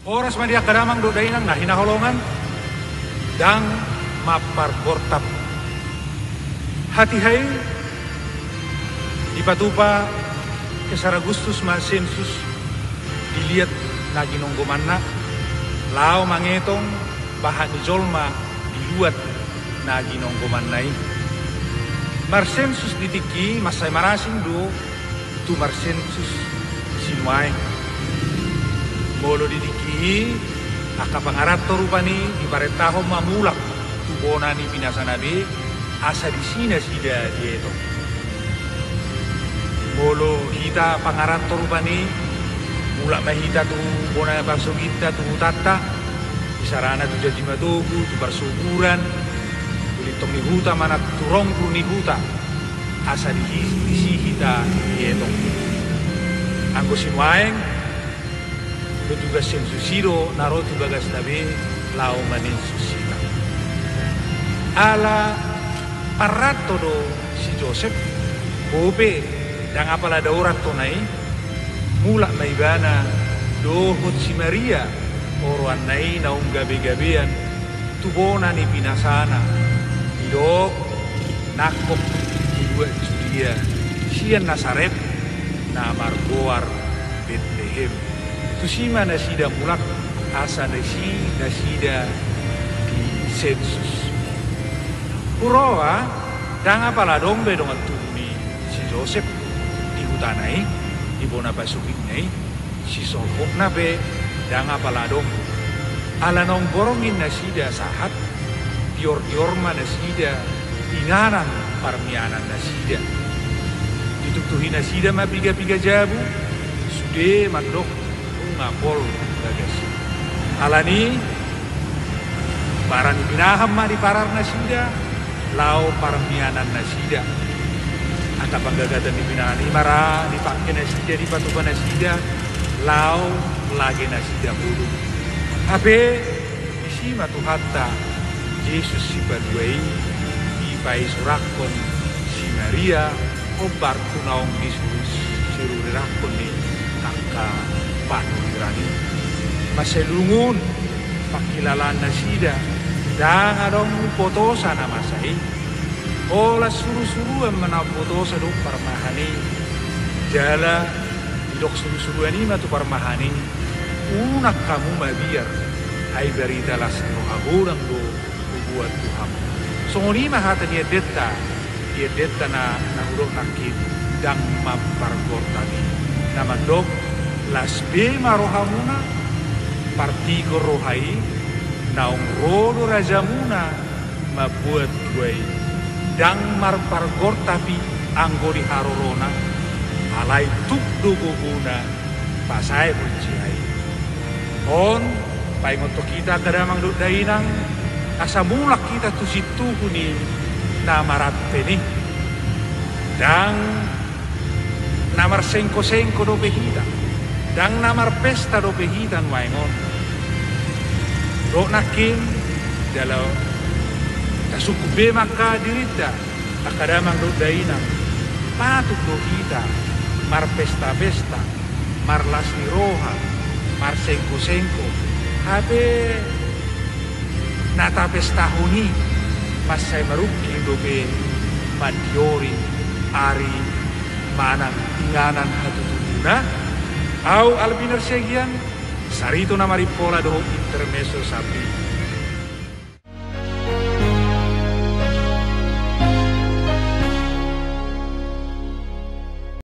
Oras madia kadamang do dainang na hinaholongan dang mapar bortap hati hai ipatupa kesara gustus ma sensus dilihat na ginonggoman na lao mangetong bahan jolma diluat na ginonggoman nai marsensus ditiki masay marasing do tu marsensus sinuay molo ditiki akapangarato rupani ibaretaho mamulak tubona ni pinasanabe asa di sina sida dieto molo hita pangarato rupani mulak mahita tu bona bakso kita tu tata isarana tu jadi matogu tu bersyukuran tulitong ni huta mana turong ni huta asa di hita dieto anggo sinuaeng tugas sensusiro naro tugas nabe lao manin susina ala parato do si Joseph bobe dang apala da orat to nai mula maibana dohot si Maria oroan nai naung gabe-gabean tubona ni pinasana idok nakok dua judia sian Nasaret na margoar Bethlehem tusima nasida mulak asa nasida di sensus Uroa danga pala dombe dongan tuni si Joseph di hutanai di bona pasukitnai si sopok nabe danga pala dombe ala nong borongin nasida sahat dior-diorma nasida inganan parmianan nasida dituktuhi nasida ma piga-piga jabu sude mandok ngapol bagas alani barang binaham ma di parar nasida lao parmianan nasida ata panggagatan di binahani mara dipakai nasida di patukan nasida lao lagi nasida bulu abe isi matu hatta Yesus si baduai ipai surakon si Maria obar kunaong disus sirurakon ni kakak panulirani maselungun pakilalan nasida dang adong potosa na masai ola suru-suru mana potosa do parmahani jala idok suru-suru ani matu parmahani unak kamu mabiar ai berita las no agurang do buat Tuhan songoni mahata dia detta na urok nakit dang mapargortani nama dok las bema rohamuna partigo rohai naung rodo rajamuna mabuat gue dang marpargor tapi anggori harorona alai tuk duguguna pasai bunciai on paingoto kita kadamang do dainang asa mulak kita tu situ kuni namaratte nih dang namar sengko do behita dang namar pesta do behitan waingon do nakin dalau kasuku be maka dirita akadamang do dainang patut do kita mar pesta mar lasni roha mar sengko habe nata pesta huni masai maruki do be madiori ari manang inganan hatutuna au albinar segian sarito na maripola do intermeso sapi